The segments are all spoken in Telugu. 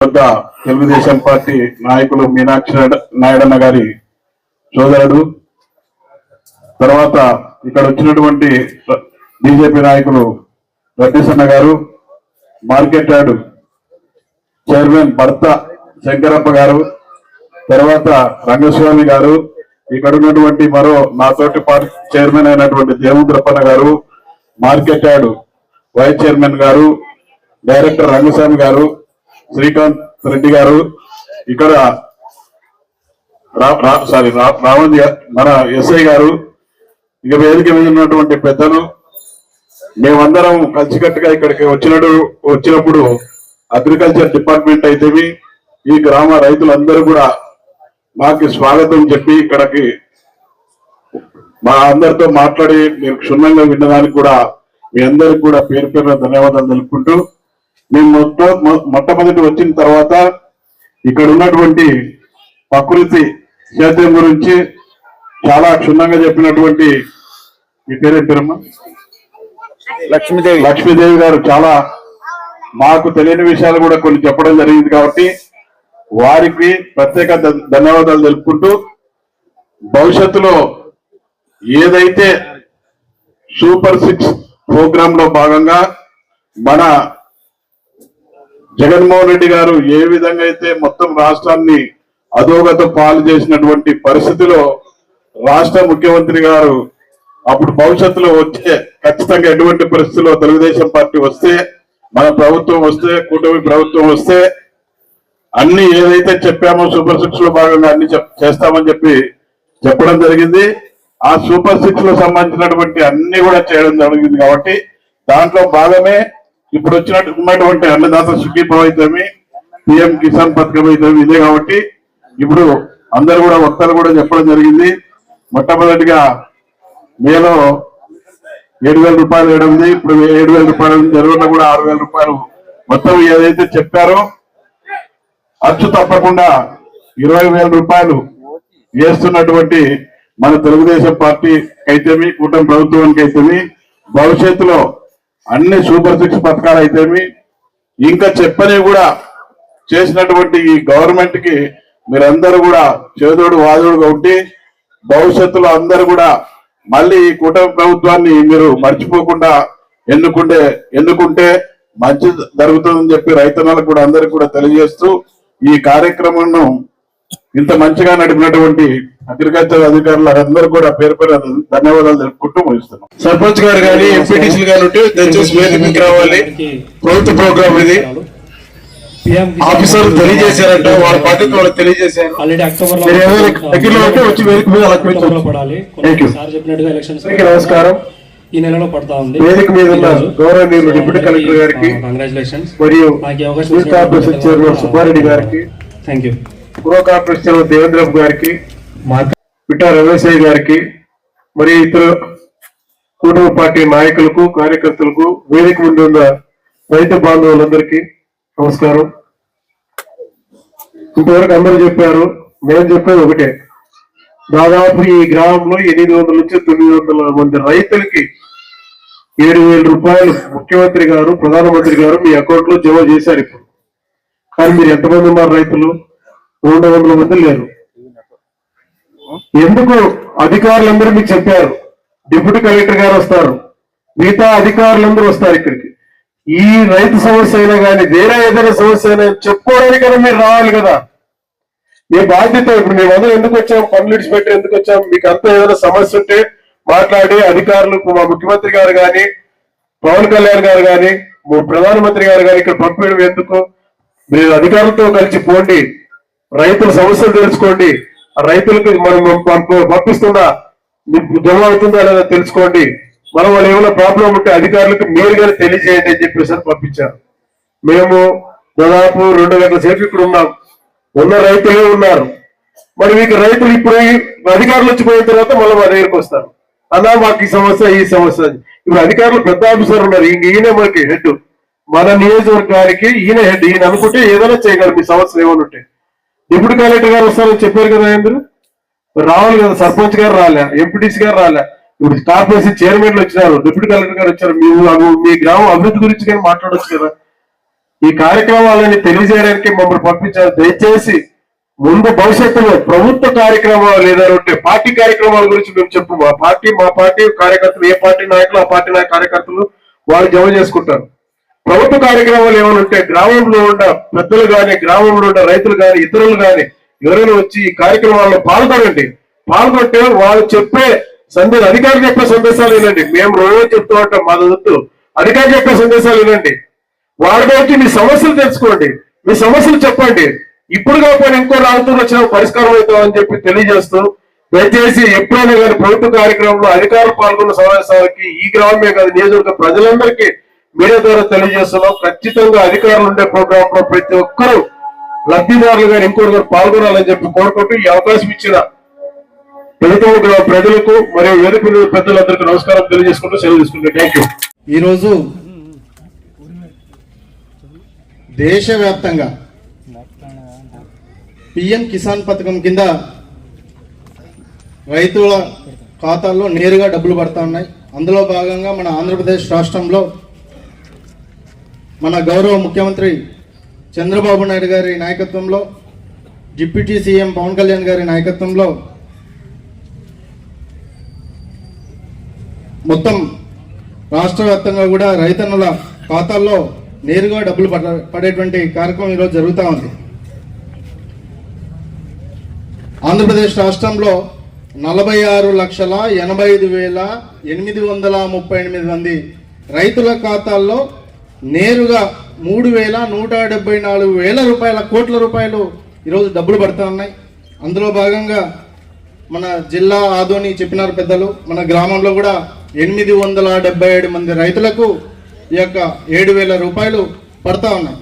తెలుగుదేశం పార్టీ నాయకులు మీనాక్షి నాయుడన్న గారి సోదరుడు, తర్వాత ఇక్కడ వచ్చినటువంటి బీజేపీ నాయకులు రెడ్డిసన్న గారు, మార్కెట్ యార్డ్ చైర్మన్ భర్త శంకరప్ప గారు, తర్వాత రంగస్వామి గారు, ఇక్కడ ఉన్నటువంటి మరో నాతోటి పార్టీ చైర్మన్ అయినటువంటి దేవేంద్రప్పన్న గారు, మార్కెట్ యార్డ్ వైస్ చైర్మన్ గారు, డైరెక్టర్ రంగస్వామి గారు, శ్రీకాంత్ రెడ్డి గారు, ఇక్కడ రావంత్ మన ఎస్ఐ గారు, ఇక వేదిక మీద ఉన్నటువంటి పెద్దలు, మేమందరం కలిసికట్టుగా ఇక్కడికి వచ్చినప్పుడు అగ్రికల్చర్ డిపార్ట్మెంట్ అయితేవి ఈ గ్రామ రైతులందరూ కూడా మాకు స్వాగతం చెప్పి ఇక్కడికి మా అందరితో మాట్లాడి మీరు క్షుణ్ణంగా వినడానికి కూడా మీ అందరికి కూడా పేరు పేరున ధన్యవాదాలు తెలుపుకుంటూ, మేము మొట్టమొదటి వచ్చిన తర్వాత ఇక్కడ ఉన్నటువంటి ప్రకృతి సేద్యం గురించి చాలా క్షుణ్ణంగా చెప్పినటువంటి మీ పేరేంటారమ్మా? లక్ష్మీదేవి గారు చాలా మాకు తెలియని విషయాలు కూడా కొన్ని చెప్పడం జరిగింది కాబట్టి వారికి ప్రత్యేక ధన్యవాదాలు తెలుపుకుంటూ, భవిష్యత్తులో ఏదైతే సూపర్ 6 ప్రోగ్రామ్ లో భాగంగా మన జగన్మోహన్ రెడ్డి గారు ఏ విధంగా అయితే మొత్తం రాష్ట్రాన్ని అధోగత పాలు చేసినటువంటి పరిస్థితిలో రాష్ట్ర ముఖ్యమంత్రి గారు అప్పుడు భవిష్యత్తులో వచ్చే ఖచ్చితంగా ఎటువంటి పరిస్థితుల్లో తెలుగుదేశం పార్టీ వస్తే, మన ప్రభుత్వం వస్తే, కూటమి ప్రభుత్వం వస్తే అన్ని ఏదైతే చెప్పామో సూపర్ 6 లో భాగంగా అన్ని చేస్తామని చెప్పి చెప్పడం జరిగింది. ఆ సూపర్ 6 లో సంబంధించినటువంటి అన్ని కూడా చేయడం జరిగింది కాబట్టి దాంట్లో భాగమే ఇప్పుడు ఉన్నటువంటి అన్నదాత సుఖీభావ అయితేమి, పిఎం కిసాన్ పథకం అయితేమి ఇదే కాబట్టి ఇప్పుడు అందరు కూడా వక్తలు కూడా చెప్పడం జరిగింది. మొట్టమొదటిగా మేలో 7,000 రూపాయలు వేయడం, ఇప్పుడు 7,000 రూపాయలు జరుగుతున్నా కూడా 6,000 రూపాయలు మొత్తం ఏదైతే చెప్పారో అచ్చు తప్పకుండా 20,000 రూపాయలు వేస్తున్నటువంటి మన తెలుగుదేశం పార్టీ అయితేమి, కూటమి ప్రభుత్వానికి అయితేమి, భవిష్యత్తులో అన్ని సూపర్ 6 పథకాలు అయితేమి, ఇంకా చెప్పని కూడా చేసినటువంటి ఈ గవర్నమెంట్ కి మీరందరూ కూడా చేదోడు వాదోడుగా ఉండి భవిష్యత్తులో అందరూ కూడా మళ్ళీ ఈ కూటమి ప్రభుత్వాన్ని మీరు మర్చిపోకుండా ఎన్నుకుంటే మంచి జరుగుతుందని చెప్పి రైతన్నలకు కూడా అందరికి కూడా తెలియజేస్తూ ఈ కార్యక్రమం ఇంత మంచిగా నడిపినటువంటి అగ్రికల్చర్ అధికారులందరూ కూడా పేరు పేరు ధన్యవాదాలు తెలుపుకుంటూ ముగిస్తున్నాం. సర్పంచ్ గారు కానీ ఎంపీటీసీలు కానీ ఉంటే దయచేసి వేదికకి రావాలి. ప్రభుత్వ ప్రోగ్రామ్ ఇది ఆఫీసర్లు తెలియజేశారంట, వాళ్ళ బాధ్యత వాళ్ళకి తెలియజేశారు. వచ్చి వేదిక మీద నమస్కారం. ఈ నెలలో పడతా ఉంది. వేదిక మీద ఉన్న గౌరవనీయులు డిప్యూటీ కలెక్టర్ గారికి, కంగ్రాచులేషన్స్, మరియు కార్పొరేషన్ చైర్మన్ సుబ్బారెడ్డి గారికి, thank you, Pura corporation chairman Devendra Babu గారికి, పిట్టా రమేశయ్య గారికి, మరియు ఇతర కూటమి పార్టీ నాయకులకు, కార్యకర్తలకు, వేదిక ముందు ఉన్న రైతు బాంధవులందరికీ నమస్కారం. ఇంతవరకు అందరూ చెప్పారు, మేము చెప్పేది ఒకటే. దాదాపు ఈ గ్రామంలో 800 నుంచి 900 మంది రైతులకి 7,000 రూపాయలు ముఖ్యమంత్రి గారు, ప్రధానమంత్రి గారు మీ అకౌంట్ లో జమ చేశారు. ఇప్పుడు కానీ మీరు ఎంతమంది ఉన్నారు రైతులు? 200 మంది లేరు. ఎందుకు? అధికారులందరూ మీకు చెప్పారు. డిప్యూటీ కలెక్టర్ గారు వస్తారు, మిగతా అధికారులందరూ వస్తారు ఇక్కడికి. ఈ రైతు సమస్య అయినా కానీ వేరే ఏదైనా సమస్య అయినా చెప్పుకోవడానికైనా మీరు రావాలి కదా. మీ బాధ్యత. ఇప్పుడు మేమందరం ఎందుకు వచ్చాం? పనులు ఇడిచిపెట్టి ఎందుకు వచ్చాం? మీకు అంతా ఏదైనా సమస్య ఉంటే మాట్లాడి అధికారులకు, మా ముఖ్యమంత్రి గారు కానీ, పవన్ కళ్యాణ్ గారు కానీ, ప్రధానమంత్రి గారు కానీ ఇక్కడ పంపించడం ఎందుకు? మీరు అధికారులతో కలిసి పోండి, రైతుల సమస్యలు తెలుసుకోండి, రైతులకు మనం పంపిస్తున్నా జమ అవుతుందా లేదా తెలుసుకోండి, మనం వాళ్ళు ఏమైనా ప్రాబ్లం ఉంటే అధికారులకు మీరు కానీ తెలియజేయండి అని చెప్పేసి పంపించారు. మేము దాదాపు 2 గంటల సేపు ఇక్కడ ఉన్నాం. ఉన్న రైతులే ఉన్నారు. మరి మీకు రైతులు ఇప్పుడు అధికారులు వచ్చిపోయిన తర్వాత మళ్ళీ మా దగ్గరికి వస్తారు. అలా మాకు ఈ సమస్య ఈ సమస్య. ఇప్పుడు అధికారులు పెద్ద ఆఫీసర్ ఉన్నారు, ఈయన మనకి హెడ్, మన నియోజకవర్గానికి ఈయన హెడ్. ఈయన అనుకుంటే ఏదైనా చేయగలరు మీ సమస్యలు ఏమైనా ఉంటే. డిప్యూటీ కలెక్టర్ గారు వస్తారని చెప్పారు కదా, అందరూ రావాలి కదా. సర్పంచ్ గారు రాలే, ఎంపీటీసీ గారు రాలే, ఇప్పుడు కార్పొరేషన్ చైర్మన్లు వచ్చినారు, డిప్యూటీ కలెక్టర్ గారు వచ్చారు. మీ గ్రామం అభివృద్ధి గురించి కానీ మాట్లాడొచ్చు కదా. ఈ కార్యక్రమాలని తెలియజేయడానికి మమ్మల్ని పంపించారు. దయచేసి ముందు భవిష్యత్తులో ప్రభుత్వ కార్యక్రమాలు ఏదైనా పార్టీ కార్యక్రమాల గురించి మేము చెప్పు. మా పార్టీ కార్యకర్తలు, ఏ పార్టీ నాయకులు ఆ పార్టీ కార్యకర్తలు వాళ్ళు జమ చేసుకుంటారు. ప్రభుత్వ కార్యక్రమాలు ఏమైనా ఉంటే గ్రామంలో ఉన్న పెద్దలు కానీ, గ్రామంలో ఉన్న రైతులు కానీ, ఇతరులు కానీ ఎవరైనా వచ్చి ఈ కార్యక్రమాల్లో పాల్గొనండి. పాల్గొంటే వాళ్ళు చెప్పే అధికారులు చెప్పే సందేశాలు వినండి. మేము రోజు చెప్తూ ఉంటాం, మా వద్దు అధికారులు చెప్పే సందేశాలు వినండి. వాళ్ళ దగ్గరికి మీ సమస్యలు తెలుసుకోండి, మీ సమస్యలు చెప్పండి. ఇప్పుడు కాకపోయినా ఇంకో రాజుతో వచ్చిన పరిష్కారం అవుతామని చెప్పి తెలియజేస్తూ, దయచేసి ఎప్పుడైనా కానీ ప్రభుత్వ కార్యక్రమంలో అధికారులు పాల్గొన్న సమావేశాలకి ఈ గ్రామమే కాదు నియోజకవర్గ ప్రజలందరికీ మీడియా ద్వారా తెలియజేస్తున్నాం. ఖచ్చితంగా అధికారులు ఉండే ప్రోగ్రామ్ లో ప్రతి ఒక్కరూ లబ్ధిదారులు గారు ఇంకోటి గారు పాల్గొనాలని చెప్పి కోరుకుంటూ ఈ అవకాశం ఇచ్చిన ప్రజలకు మరియు వేదిక మీద పెద్దలందరికీ నమస్కారం తెలియజేసుకుంటూ సెలవు తీసుకుంటాం. Thank you. ఈరోజు దేశవ్యాప్తంగా పిఎం కిసాన్ పథకం కింద రైతుల ఖాతాల్లో నేరుగా డబ్బులు పడతా ఉన్నాయి. అందులో భాగంగా మన ఆంధ్రప్రదేశ్ రాష్ట్రంలో మన గౌరవ ముఖ్యమంత్రి చంద్రబాబు నాయుడు గారి నాయకత్వంలో, డిప్యూటీ సీఎం పవన్ కళ్యాణ్ గారి నాయకత్వంలో మొత్తం రాష్ట్ర వ్యాప్తంగా కూడా రైతన్నుల ఖాతాల్లో నేరుగా డబ్బులు పడేటువంటి కార్యక్రమం ఈరోజు జరుగుతూ ఉంది. ఆంధ్రప్రదేశ్ రాష్ట్రంలో 46,85,838 మంది రైతుల ఖాతాల్లో నేరుగా 3,174,000 కోట్ల రూపాయలు ఈరోజు డబ్బులు పడుతూ ఉన్నాయి. అందులో భాగంగా మన జిల్లా ఆదోని చెప్పినారు పెద్దలు, మన గ్రామంలో కూడా 877 మంది రైతులకు ఈ యొక్క 7,000 రూపాయలు పడతా ఉన్నాయి.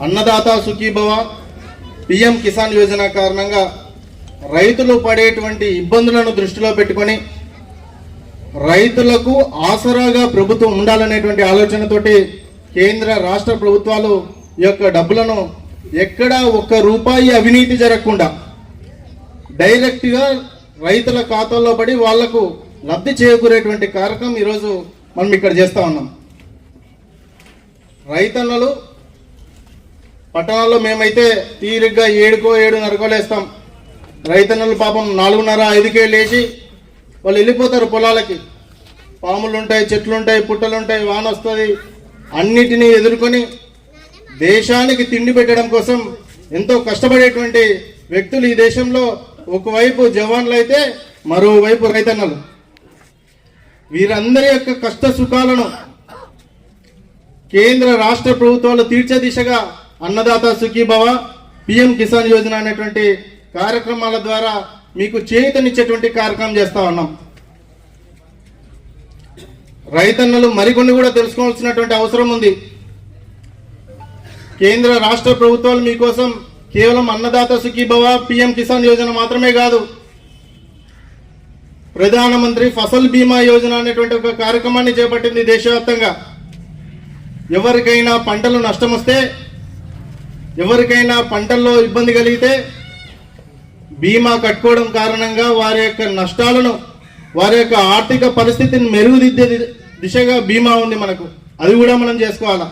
అన్నదాత సుఖీభవ పిఎం కిసాన్ యోజన కారణంగా రైతులు పడేటువంటి ఇబ్బందులను దృష్టిలో పెట్టుకొని రైతులకు ఆసరాగా ప్రభుత్వం ఉండాలనేటువంటి ఆలోచనతోటి కేంద్ర రాష్ట్ర ప్రభుత్వాలు ఈ యొక్క డబ్బులను ఎక్కడా ఒక్క రూపాయి అవినీతి జరగకుండా డైరెక్ట్గా రైతుల ఖాతాల్లో పడి వాళ్లకు లబ్ధి చేకూరేటువంటి కార్యక్రమం ఈరోజు మనం ఇక్కడ చేస్తా ఉన్నాం. రైతన్నలు పట్టణాల్లో మేమైతే తీరిగ్గా 7-7:30 లేస్తాం. రైతన్నలు పాపం 4:30-5కే లేచి వాళ్ళు వెళ్ళిపోతారు పొలాలకి. పాములు ఉంటాయి, చెట్లు ఉంటాయి, పుట్టలు ఉంటాయి, వాన వస్తుంది, అన్నిటినీ ఎదుర్కొని దేశానికి తిండి పెట్టడం కోసం ఎంతో కష్టపడేటువంటి వ్యక్తులు ఈ దేశంలో ఒకవైపు జవాన్లు అయితే మరోవైపు రైతన్నలు. వీరందరి యొక్క కష్ట సుఖాలను కేంద్ర రాష్ట్ర ప్రభుత్వాలు తీర్చే దిశగా అన్నదాత సుఖీభవ పిఎం కిసాన్ యోజన అనేటువంటి కార్యక్రమాల ద్వారా మీకు చేయూతనిచ్చేటువంటి కార్యక్రమం చేస్తా ఉన్నాం. రైతన్నలు మరికొన్ని కూడా తెలుసుకోవాల్సినటువంటి అవసరం ఉంది. కేంద్ర రాష్ట్ర ప్రభుత్వాలు మీకోసం కేవలం అన్నదాత సుఖీభవ పిఎం కిసాన్ యోజన మాత్రమే కాదు, ప్రధానమంత్రి ఫసల్ బీమా యోజన అనేటువంటి ఒక కార్యక్రమాన్ని చేపట్టింది దేశవ్యాప్తంగా. ఎవరికైనా పంటలు నష్టం వస్తే, ఎవరికైనా పంటల్లో ఇబ్బంది కలిగితే బీమా కట్టుకోవడం కారణంగా వారి యొక్క నష్టాలను, వారి యొక్క ఆర్థిక పరిస్థితిని మెరుగుదిద్దే దిశగా బీమా ఉంది మనకు. అది కూడా మనం చేసుకోవాలా.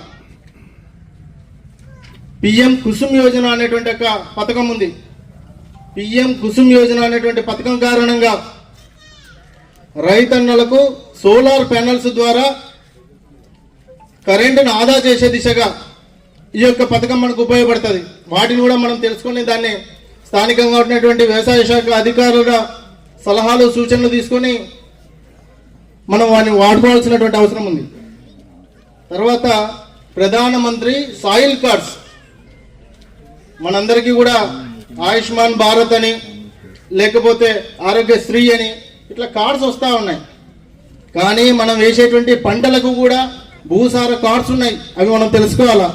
పిఎం కుసుమ్ యోజన అనేటువంటి ఒక పథకం ఉంది. పిఎం కుసుమ్ యోజన అనేటువంటి పథకం కారణంగా రైతన్నలకు సోలార్ ప్యానెల్స్ ద్వారా కరెంటును ఆదా చేసే దిశగా ఈ యొక్క పథకం మనకు ఉపయోగపడుతుంది. వాటిని కూడా మనం తెలుసుకొని దాన్ని స్థానికంగా ఉన్నటువంటి వ్యవసాయ శాఖ అధికారుల సలహాలు సూచనలు తీసుకొని మనం వాటిని వాడుకోవాల్సినటువంటి అవసరం ఉంది. తర్వాత ప్రధానమంత్రి సాయిల్ కార్డ్స్, మనందరికీ కూడా ఆయుష్మాన్ భారత్ అని లేకపోతే ఆరోగ్యశ్రీ అని ఇట్లా కార్డ్స్ వస్తూ ఉన్నాయి. కానీ మనం వేసేటువంటి పంటలకు కూడా భూసార కార్డ్స్ ఉన్నాయి. అవి మనం తెలుసుకోవాలా.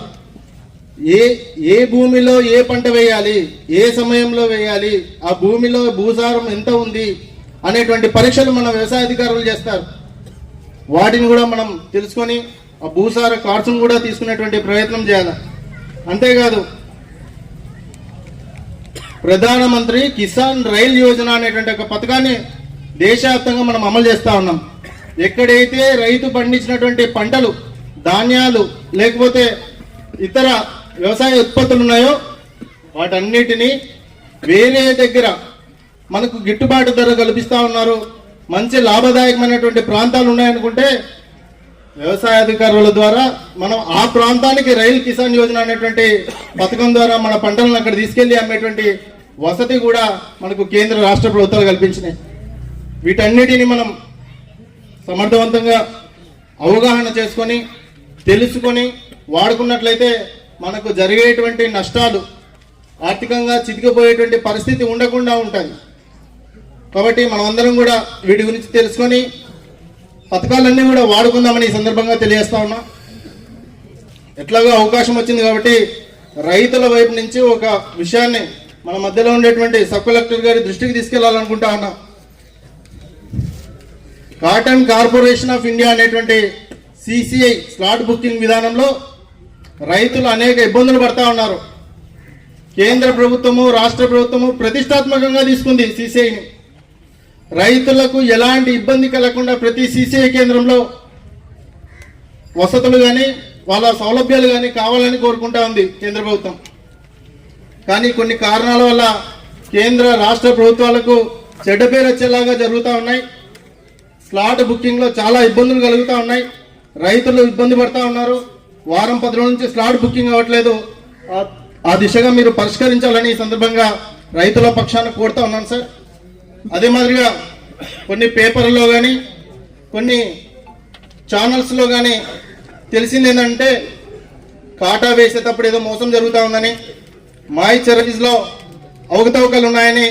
ఏ భూమిలో ఏ పంట వేయాలి, ఏ సమయంలో వేయాలి, ఆ భూమిలో భూసారం ఎంత ఉంది అనేటువంటి పరీక్షలు మన వ్యవసాయ అధికారులు చేస్తారు. వాటిని కూడా మనం తెలుసుకొని ఆ భూసార కార్డ్స్ను కూడా తీసుకునేటువంటి ప్రయత్నం చేయాలి. అంతేకాదు ప్రధానమంత్రి కిసాన్ రైల్ యోజన అనేటువంటి ఒక పథకాన్ని దేశవ్యాప్తంగా మనం అమలు చేస్తా ఉన్నాం. ఎక్కడైతే రైతు పండించినటువంటి పంటలు ధాన్యాలు లేకపోతే ఇతర వ్యవసాయ ఉత్పత్తులు ఉన్నాయో వాటన్నిటినీ వేరే దగ్గర మనకు గిట్టుబాటు ధర కల్పిస్తూ ఉన్నారు. మంచి లాభదాయకమైనటువంటి ప్రాంతాలు ఉన్నాయనుకుంటే వ్యవసాయ అధికారుల ద్వారా మనం ఆ ప్రాంతానికి రైల్ కిసాన్ యోజన అనేటువంటి పథకం ద్వారా మన పంటలను అక్కడ తీసుకెళ్లి అమ్మేటువంటి వసతి కూడా మనకు కేంద్ర రాష్ట్ర ప్రభుత్వాలు కల్పించినాయి. వీటన్నిటిని మనం సమర్థవంతంగా అవగాహన చేసుకొని తెలుసుకొని వాడుకున్నట్లయితే మనకు జరిగేటువంటి నష్టాలు ఆర్థికంగా చితికిపోయేటువంటి పరిస్థితి ఉండకుండా ఉంటుంది. కాబట్టి మనమందరం కూడా వీటి గురించి తెలుసుకొని పథకాలన్నీ కూడా వాడుకుందామని ఈ సందర్భంగా తెలియజేస్తా ఉన్నా. ఎట్లాగో అవకాశం వచ్చింది కాబట్టి రైతుల వైపు నుంచి ఒక విషయాన్ని మన మధ్యలో ఉండేటువంటి సబ్ కలెక్టర్ గారి దృష్టికి తీసుకెళ్లాలనుకుంటా ఉన్నా. కాటన్ కార్పొరేషన్ ఆఫ్ ఇండియా అనేటువంటి CCI స్లాట్ బుకింగ్ విధానంలో రైతులు అనేక ఇబ్బందులు పడతా ఉన్నారు. కేంద్ర ప్రభుత్వము రాష్ట్ర ప్రభుత్వము ప్రతిష్టాత్మకంగా తీసుకుంది CCIని. రైతులకు ఎలాంటి ఇబ్బంది కలగకుండా ప్రతి CCI కేంద్రంలో వసతులు కానీ వాళ్ళ సౌలభ్యాలు కానీ కావాలని కోరుకుంటా ఉంది కేంద్ర ప్రభుత్వం. కానీ కొన్ని కారణాల వల్ల కేంద్ర రాష్ట్ర ప్రభుత్వాలకు చెడ్డ పేరు వచ్చేలాగా జరుగుతూ ఉన్నాయి. స్లాట్ బుకింగ్లో చాలా ఇబ్బందులు కలుగుతూ ఉన్నాయి. రైతులు ఇబ్బంది పడతా ఉన్నారు. వారం 10 రోజుల నుంచి స్లాట్ బుకింగ్ అవ్వట్లేదు. ఆ దిశగా మీరు పరిష్కరించాలని ఈ సందర్భంగా రైతుల పక్షాన కోరుతా ఉన్నాను సార్. అదే మాదిరిగా కొన్ని పేపర్లో కానీ కొన్ని ఛానల్స్లో కానీ తెలిసింది ఏంటంటే కాటా వేసేటప్పుడు ఏదో మోసం జరుగుతూ ఉందని, మాయిశ్చరైజ్లో అవకతవకలు ఉన్నాయని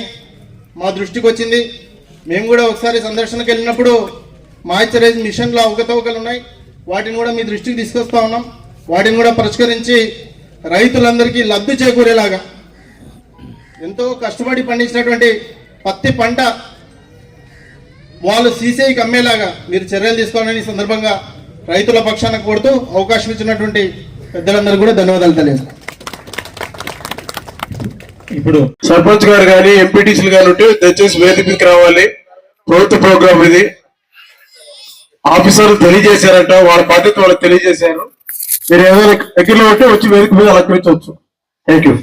మా దృష్టికి వచ్చింది. మేము కూడా ఒకసారి సందర్శనకు వెళ్ళినప్పుడు మాయిశ్చరైజ్ మిషన్లో అవకతవకలు ఉన్నాయి, వాటిని కూడా మీ దృష్టికి తీసుకొస్తా ఉన్నాం. వాటిని కూడా పరిష్కరించి రైతులందరికీ లబ్ధి చేకూరేలాగా ఎంతో కష్టపడి పండించినటువంటి పత్తి పంట వాళ్ళు CCIకి అమ్మేలాగా మీరు చర్యలు తీసుకోవాలని ఈ సందర్భంగా రైతుల పక్షాన కోరుతూ అవకాశం ఇచ్చినటువంటి పెద్దలందరూ కూడా ధన్యవాదాలు తెలియజేస్తాను. ఇప్పుడు సర్పంచ్ గారు కానీ ఎంపీటీసీలు కానీ ఉంటే దయచేసి వేదికకి రావాలి. ప్రభుత్వ ప్రోగ్రామ్ ఇది. ఆఫీసర్లు తెలియజేశారంట, వాళ్ళ బాధ్యత వాళ్ళకి తెలియజేశారు. మీరు ఏదైనా దగ్గరలో ఉంటే వచ్చి వేదిక మీద అలంకరించవచ్చు. Thank you.